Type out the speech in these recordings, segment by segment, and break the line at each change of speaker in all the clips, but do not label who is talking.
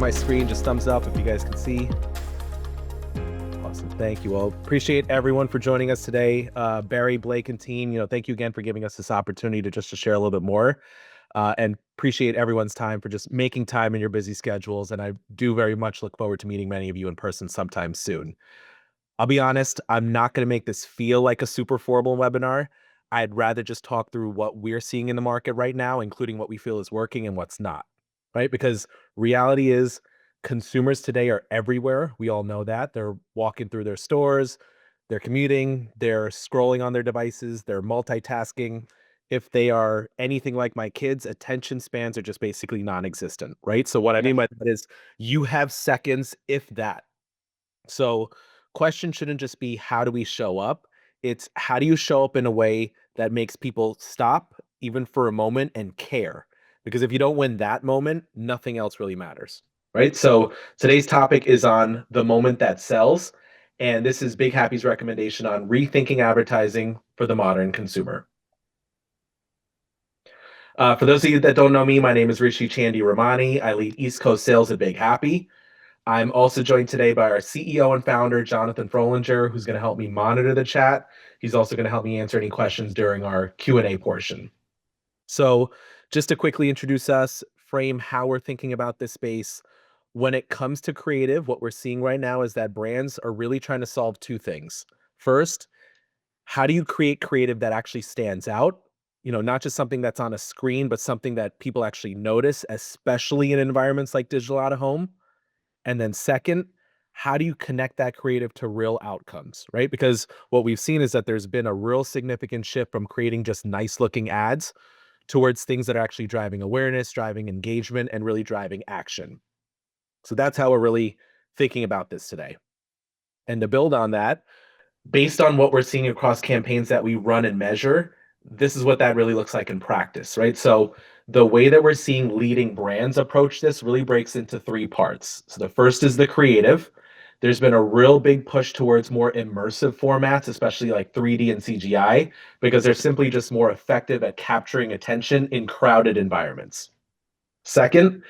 my screen, just thumbs up if you guys can see. Awesome. Thank you. Well, appreciate everyone for joining us today. Barry, Blake, and team, thank you again for giving us this opportunity to share a little bit more. And appreciate everyone's time for just making time in your busy schedules. And I do very much look forward to meeting many of you in person sometime soon. I'll be honest, I'm not going to make this feel like a super formal webinar. I'd rather just talk through what we're seeing in the market right now, including what we feel is working and what's not, right? Because reality is consumers today are everywhere. We all know that. They're walking through their stores, they're commuting, they're scrolling on their devices, they're multitasking. If they are anything like my kids, attention spans are just basically non-existent, right? So what I mean by that is you have seconds, if that. So question shouldn't just be how do we show up? It's how do you show up in a way that makes people stop even for a moment and care? Because if you don't win that moment, nothing else really matters. Right? So today's topic is on the moment that sells. And this is Big Happy's recommendation on rethinking advertising for the modern consumer. For those of you that don't know me, my name is Rishi Chandy Ramani. I lead East Coast sales at Big Happy. I'm also joined today by our CEO and founder, Jonathan Frolinger, who's going to help me monitor the chat. He's also going to help me answer any questions during our Q&A portion. So just to quickly introduce us, frame how we're thinking about this space. When it comes to creative, what we're seeing right now is that brands are really trying to solve two things. First, how do you create creative that actually stands out? Not just something that's on a screen, but something that people actually notice, especially in environments like digital out of home. And then second, how do you connect that creative to real outcomes, right? Because what we've seen is that there's been a real significant shift from creating just nice looking ads towards things that are actually driving awareness, driving engagement, and really driving action. So that's how we're really thinking about this today. And to build on that, based on what we're seeing across campaigns that we run and measure, this is what that really looks like in practice, right? So the way that we're seeing leading brands approach this really breaks into three parts. So the first is the creative. There's been a real big push towards more immersive formats, especially like 3D and CGI, because they're simply just more effective at capturing attention in crowded environments. Second,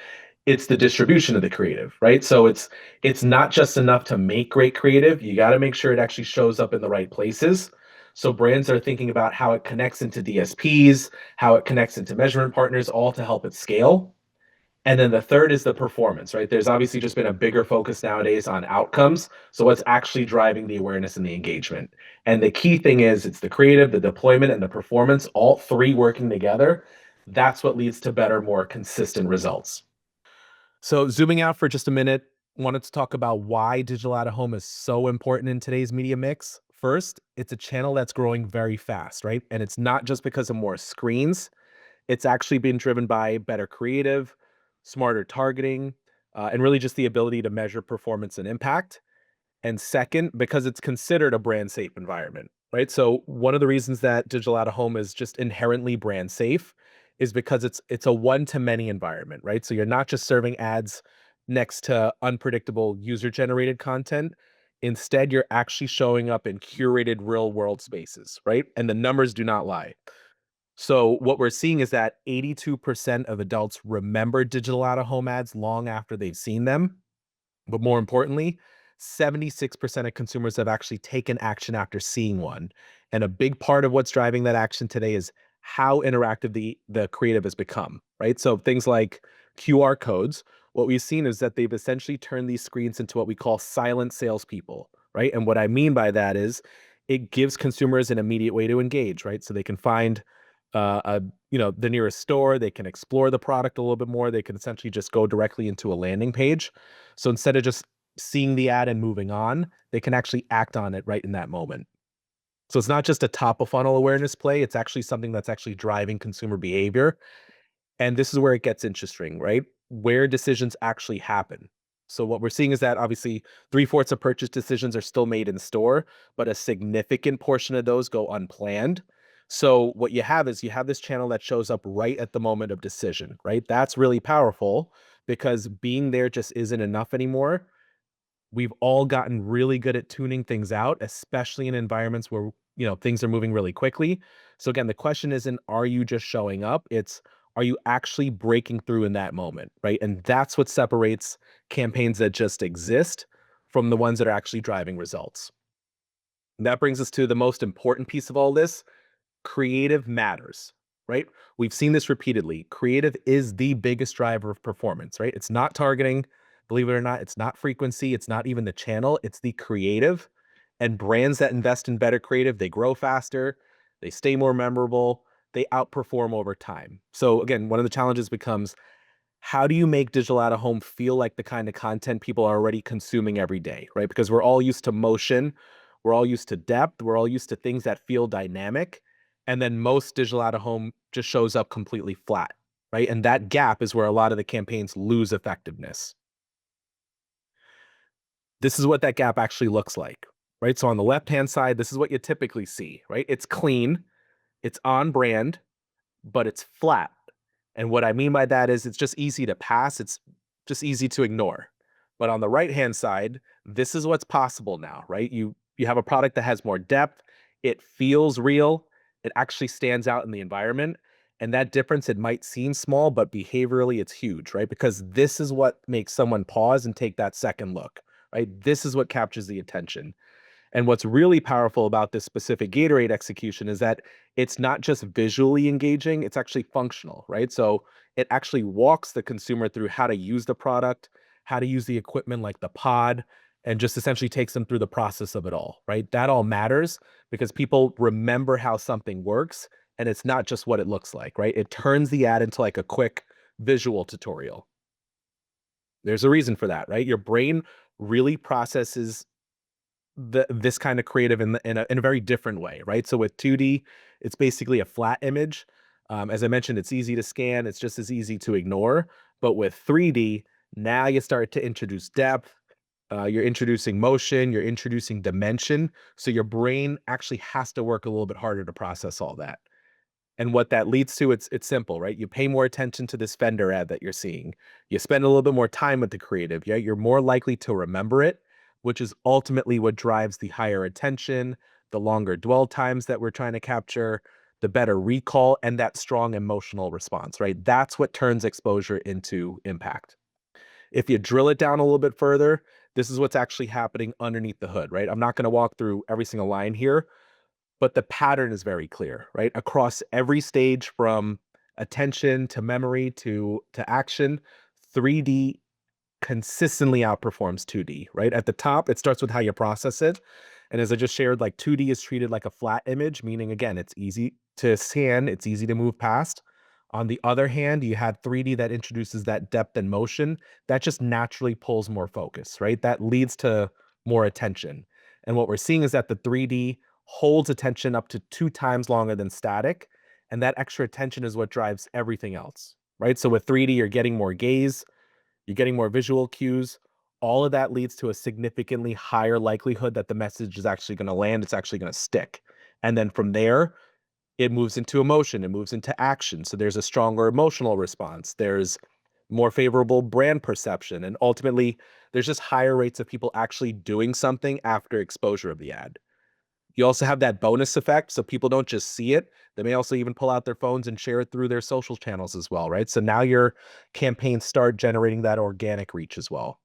it's the distribution of the creative, right? So it's not just enough to make great creative. You got to make sure it actually shows up in the right places. So brands are thinking about how it connects into DSPs, how it connects into measurement partners, all to help it scale. And then the third is the performance, right? There's obviously just been a bigger focus nowadays on outcomes. So what's actually driving the awareness and the engagement? And the key thing is it's the creative, the deployment, and the performance, all three working together. That's what leads to better, more consistent results. So zooming out for just a minute, wanted to talk about why digital out of home is so important in today's media mix. First, it's a channel that's growing very fast, right? And it's not just because of more screens. It's actually been driven by better creative, smarter targeting, and really just the ability to measure performance and impact. And second, because it's considered a brand safe environment, right? So one of the reasons that digital out of home is just inherently brand safe is because it's a one to many environment, right? So you're not just serving ads next to unpredictable user generated content. Instead, you're actually showing up in curated real world spaces, right? And the numbers do not lie. So what we're seeing is that 82% of adults remember digital out of home ads long after they've seen them. But more importantly, 76% of consumers have actually taken action after seeing one. And a big part of what's driving that action today is how interactive the creative has become, right? So things like QR codes, what we've seen is that they've essentially turned these screens into what we call silent salespeople, right? And what I mean by that is it gives consumers an immediate way to engage, right? So they can find the nearest store, they can explore the product a little bit more, they can essentially just go directly into a landing page. So instead of just seeing the ad and moving on, they can actually act on it right in that moment. So it's not just a top of funnel awareness play, it's actually something that's actually driving consumer behavior. And this is where it gets interesting, right? Where decisions actually happen. So what we're seeing is that obviously three-fourths of purchase decisions are still made in store, but a significant portion of those go unplanned. So what you have is you have this channel that shows up right at the moment of decision, right? That's really powerful because being there just isn't enough anymore. We've all gotten really good at tuning things out, especially in environments where, things are moving really quickly. So again, the question isn't, are you just showing up? It's, Are you actually breaking through in that moment, right? And that's what separates campaigns that just exist from the ones that are actually driving results. And that brings us to the most important piece of all this: creative matters, right? We've seen this repeatedly. Creative is the biggest driver of performance, right? It's not targeting, believe it or not, it's not frequency, it's not even the channel, it's the creative. And brands that invest in better creative, they grow faster, they stay more memorable, they outperform over time. So again, one of the challenges becomes, how do you make digital out of home feel like the kind of content people are already consuming every day, right? Because we're all used to motion, we're all used to depth, we're all used to things that feel dynamic. And then most digital out of home just shows up completely flat, right? And that gap is where a lot of the campaigns lose effectiveness. This is what that gap actually looks like, right? So on the left hand side, this is what you typically see, right? It's clean, it's on brand, but it's flat. And what I mean by that is it's just easy to pass, it's just easy to ignore. But on the right-hand side, this is what's possible now, right? You have a product that has more depth, it feels real, it actually stands out in the environment. And that difference, it might seem small, but behaviorally it's huge, right? Because this is what makes someone pause and take that second look, right? This is what captures the attention. And what's really powerful about this specific Gatorade execution is that it's not just visually engaging, it's actually functional, right? So it actually walks the consumer through how to use the product, how to use the equipment like the pod, and just essentially takes them through the process of it all, right? That all matters because people remember how something works and it's not just what it looks like, right? It turns the ad into like a quick visual tutorial. There's a reason for that, right? Your brain really processes this kind of creative in a very different way, right? So with 2D, it's basically a flat image. As I mentioned, it's easy to scan. It's just as easy to ignore. But with 3D, now you start to introduce depth. You're introducing motion. You're introducing dimension. So your brain actually has to work a little bit harder to process all that. And what that leads to, it's simple, right? You pay more attention to this vendor ad that you're seeing. You spend a little bit more time with the creative. Yeah, you're more likely to remember it, which is ultimately what drives the higher attention, the longer dwell times that we're trying to capture, the better recall, and that strong emotional response, right? That's what turns exposure into impact. If you drill it down a little bit further, this is what's actually happening underneath the hood, right? I'm not going to walk through every single line here, but the pattern is very clear, right? Across every stage from attention to memory to action, 3D consistently outperforms 2D, right? At the top, it starts with how you process it. And as I just shared, like 2D is treated like a flat image, meaning again, it's easy to scan, it's easy to move past. On the other hand, you had 3D that introduces that depth and motion that just naturally pulls more focus, right? That leads to more attention. And what we're seeing is that the 3D holds attention up to 2 times longer than static. And that extra attention is what drives everything else, right? So with 3D, you're getting more gaze, you're getting more visual cues. All of that leads to a significantly higher likelihood that the message is actually going to land, it's actually going to stick. And then from there, it moves into emotion, it moves into action. So there's a stronger emotional response. There's more favorable brand perception. And ultimately, there's just higher rates of people actually doing something after exposure of the ad. You also have that bonus effect. So people don't just see it, they may also even pull out their phones and share it through their social channels as well, right? So now your campaigns start generating that organic reach as well.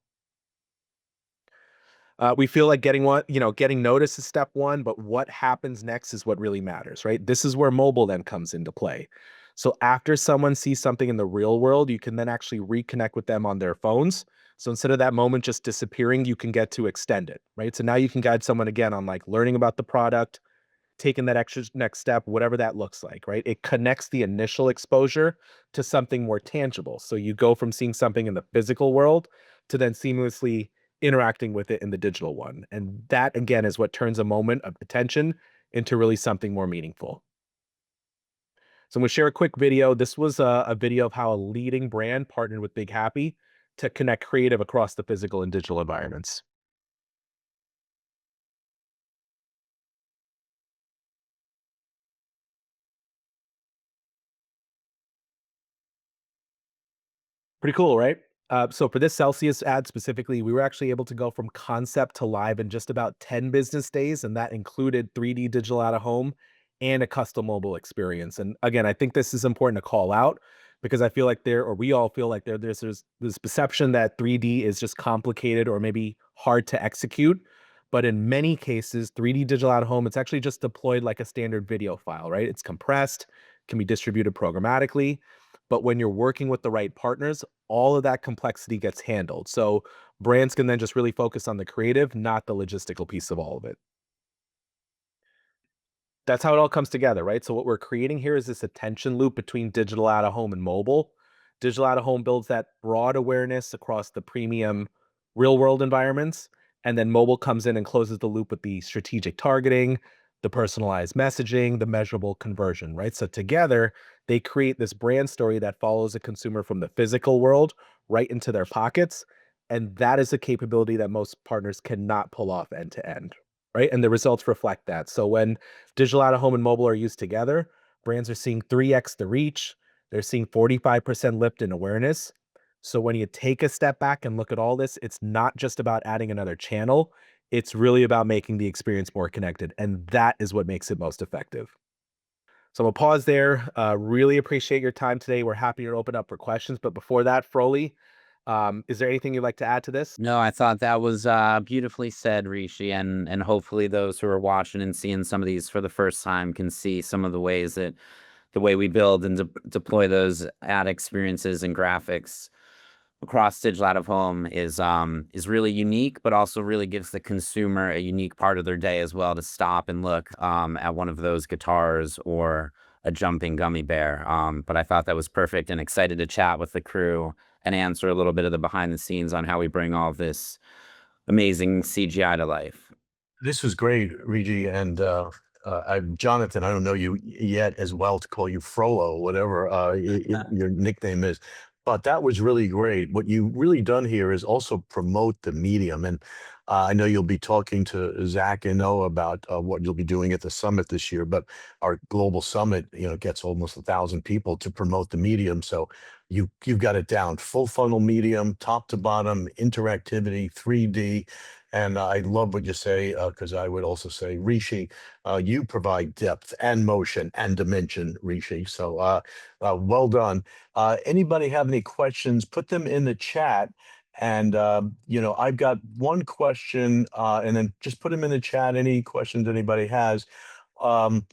We feel like getting noticed is step one, but what happens next is what really matters, right? This is where mobile then comes into play. So after someone sees something in the real world, you can then actually reconnect with them on their phones. So instead of that moment just disappearing, you can get to extend it, right? So now you can guide someone again on like learning about the product, taking that extra next step, whatever that looks like, right? It connects the initial exposure to something more tangible. So you go from seeing something in the physical world to then seamlessly interacting with it in the digital one. And that, again, is what turns a moment of attention into really something more meaningful. So I'm going to share a quick video. This was a video of how a leading brand partnered with Big Happy to connect creative across the physical and digital environments. Pretty cool, right? So for this Celsius ad specifically, we were actually able to go from concept to live in just about 10 business days, and that included 3D digital out of home and a custom mobile experience. And again, I think this is important to call out because I feel like there, or we all feel like there's this perception that 3D is just complicated or maybe hard to execute. But in many cases, 3D digital out of home, it's actually just deployed like a standard video file, right? It's compressed, can be distributed programmatically. But when you're working with the right partners, all of that complexity gets handled. So brands can then just really focus on the creative, not the logistical piece of all of it. That's how it all comes together, right? So what we're creating here is this attention loop between digital out of home and mobile. Digital out of home builds that broad awareness across the premium real world environments. And then mobile comes in and closes the loop with the strategic targeting, the personalized messaging, the measurable conversion, right? So together, they create this brand story that follows a consumer from the physical world right into their pockets. And that is a capability that most partners cannot pull off end to end, right? And the results reflect that. So when digital out of home and mobile are used together, brands are seeing 3x the reach. They're seeing 45% lift in awareness. So when you take a step back and look at all this, it's not just about adding another channel. It's really about making the experience more connected. And that is what makes it most effective. So I'm gonna pause there. Really appreciate your time today. We're happy to open up for questions. But before that, Froley, is there anything you'd like to add to this?
No, I thought that was beautifully said, Rishi, and hopefully those who are watching and seeing some of these for the first time can see some of the ways that the way we build and deploy those ad experiences and graphics across digital out of home is really unique, but also really gives the consumer a unique part of their day as well to stop and look at one of those guitars or a jumping gummy bear. But I thought that was perfect and excited to chat with the crew and answer a little bit of the behind the scenes on how we bring all of this amazing CGI to life.
This was great, Regi, and I'm Jonathan. I don't know you yet as well to call you Frollo, whatever your nickname is, but that was really great. What you really done here is also promote the medium, and I know you'll be talking to Zach and Noah about what you'll be doing at the summit this year. But our global summit, gets almost 1,000 people to promote the medium. So you've got it down, full funnel medium, top to bottom, interactivity, 3D. And I love what you say, because I would also say, Rishi, you provide depth and motion and dimension, Rishi. So well done. Anybody have any questions, put them in the chat. And, I've got one question, and then just put them in the chat, any questions anybody has. Um,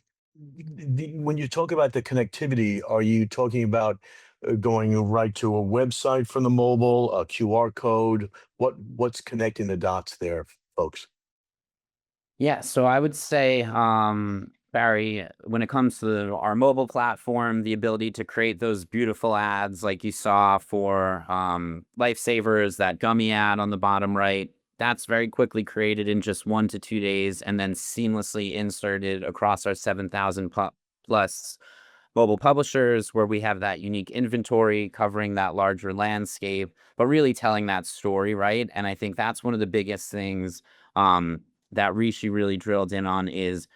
when you talk about the connectivity, are you talking about going right to a website from the mobile, a QR code? What's connecting the dots there, folks?
Yeah, so I would say, Barry, when it comes to our mobile platform, the ability to create those beautiful ads like you saw for Lifesavers, that gummy ad on the bottom right, that's very quickly created in just 1 to 2 days and then seamlessly inserted across our 7,000 plus mobile publishers where we have that unique inventory covering that larger landscape, but really telling that story, right? And I think that's one of the biggest things that Rishi really drilled in on is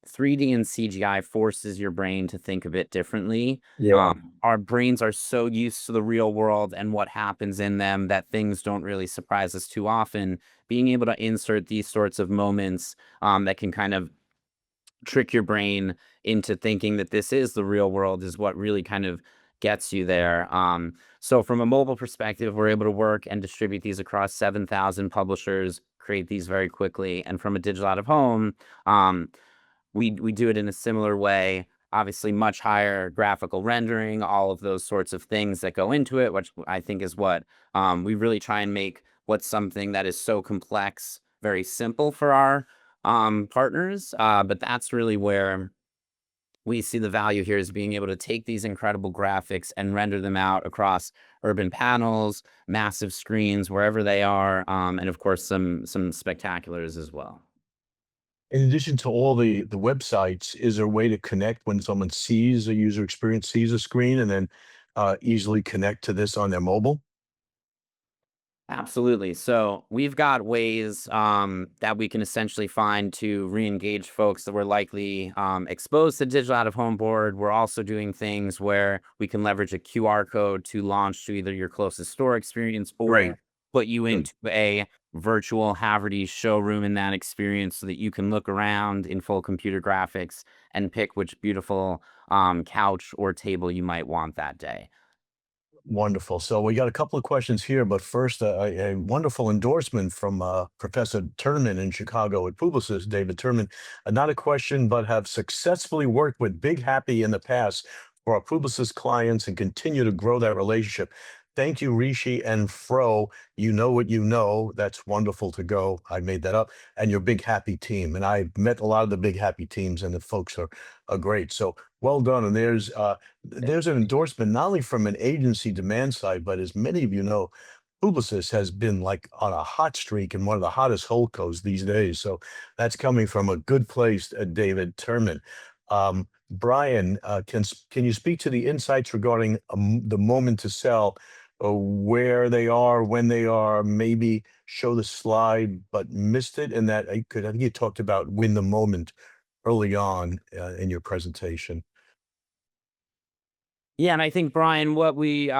3D and CGI forces your brain to think a bit differently.
Yeah.
Our brains are so used to the real world and what happens in them that things don't really surprise us too often. Being able to insert these sorts of moments that can kind of trick your brain into thinking that this is the real world is what really kind of gets you there. So from a mobile perspective, we're able to work and distribute these across 7,000 publishers, create these very quickly. And from a digital out of home, we do it in a similar way. Obviously, much higher graphical rendering, all of those sorts of things that go into it, which I think is what we really try and make what's something that is so complex very simple for our partners. But that's really where we see the value here is being able to take these incredible graphics and render them out across urban panels, massive screens, wherever they are, and of course some spectaculars as well.
In addition to all the websites, is there a way to connect when someone sees a user experience, sees a screen, and then easily connect to this on their mobile?
Absolutely. So we've got ways that we can essentially find to re-engage folks that were likely exposed to digital out of home board. We're also doing things where we can leverage a QR code to launch to either your closest store experience
Great.
or put you
Good.
into a virtual Haverty's showroom in that experience so that you can look around in full computer graphics and pick which beautiful couch or table you might want that day.
Wonderful. So we got a couple of questions here, but first, a wonderful endorsement from Professor Turman in Chicago at Publicis, David Turman. Not a question, but have successfully worked with Big Happy in the past for our Publicis clients and continue to grow that relationship. Thank you, Rishi and Fro. You know what you know. That's wonderful to go. I made that up. And your Big Happy team. And I've met a lot of the Big Happy teams, and the folks are great. So well done. And there's an endorsement not only from an agency demand side, but as many of you know, Publicis has been like on a hot streak and one of the hottest holdcos these days. So that's coming from a good place, David Turman. Brian, can you speak to the insights regarding the moment to sell, where they are, when they are, maybe show the slide, but missed it? And that I think you talked about win the moment early on in your presentation.
Yeah, and I think, Brian, what we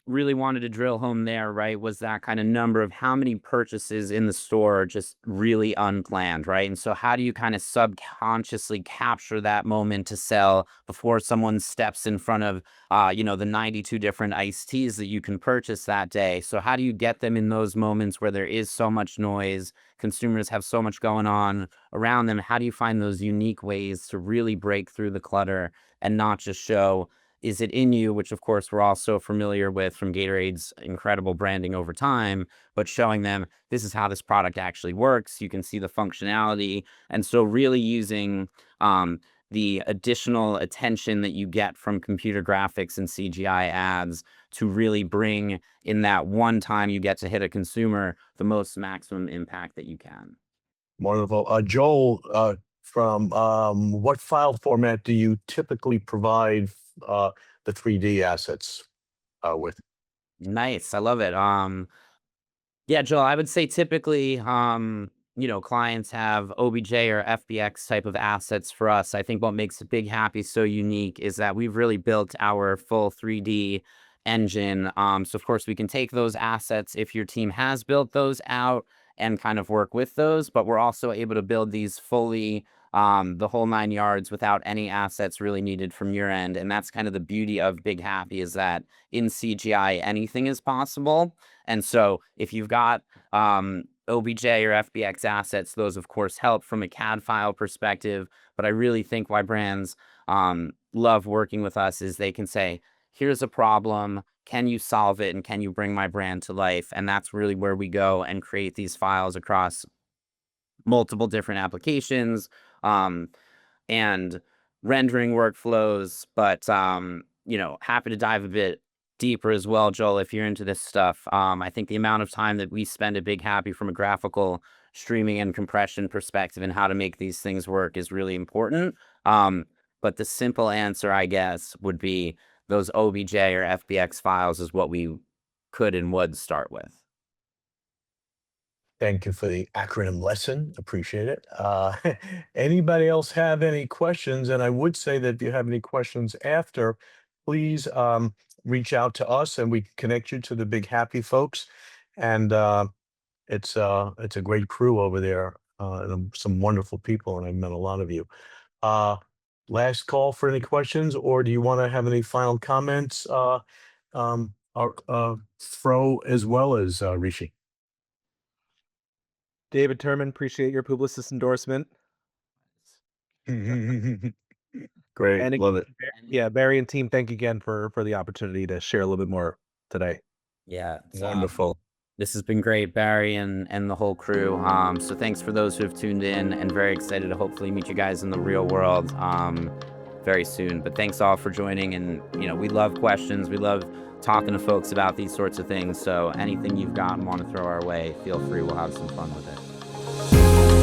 really wanted to drill home there, right, was that kind of number of how many purchases in the store are just really unplanned, right? And so how do you kind of subconsciously capture that moment to sell before someone steps in front of, the 92 different iced teas that you can purchase that day? So how do you get them in those moments where there is so much noise, consumers have so much going on around them? How do you find those unique ways to really break through the clutter and not just show, is it in you, which of course we're all so familiar with from Gatorade's incredible branding over time, but showing them this is how this product actually works. You can see the functionality. And so really using the additional attention that you get from computer graphics and CGI ads to really bring in that one time you get to hit a consumer the most maximum impact that you can.
Wonderful. Joel, from what file format do you typically provide the 3D assets with?
Nice. I love it. Yeah, Joel, I would say typically, clients have OBJ or FBX type of assets for us. I think what makes Big Happy so unique is that we've really built our full 3D engine. So of course we can take those assets if your team has built those out and kind of work with those, but we're also able to build these fully the whole 9 yards without any assets really needed from your end. And that's kind of the beauty of Big Happy, is that in CGI, anything is possible. And so if you've got OBJ or FBX assets, those of course help from a CAD file perspective. But I really think why brands love working with us is they can say, here's a problem, can you solve it? And can you bring my brand to life? And that's really where we go and create these files across multiple different applications and rendering workflows. But, happy to dive a bit deeper as well, Joel, if you're into this stuff. I think the amount of time that we spend at Big Happy from a graphical streaming and compression perspective and how to make these things work is really important. But the simple answer, I guess, would be those OBJ or FBX files is what we could and would start with.
Thank you for the acronym lesson. Appreciate it. Anybody else have any questions? And I would say that if you have any questions after, please reach out to us and we can connect you to the Big Happy folks. And it's a great crew over there, and some wonderful people, and I've met a lot of you. Last call for any questions, or do you want to have any final comments, Fro as well as Rishi?
David Turman, appreciate your Publicis endorsement.
Great,
And
love it.
yeah, Barry and team, thank you again for the opportunity to share a little bit more today.
Yeah. It's,
Wonderful.
this has been great, Barry and the whole crew. So thanks for those who have tuned in, and very excited to hopefully meet you guys in the real world very soon. But thanks all for joining. And, we love questions. We love talking to folks about these sorts of things. So anything you've got and want to throw our way, feel free. We'll have some fun with it.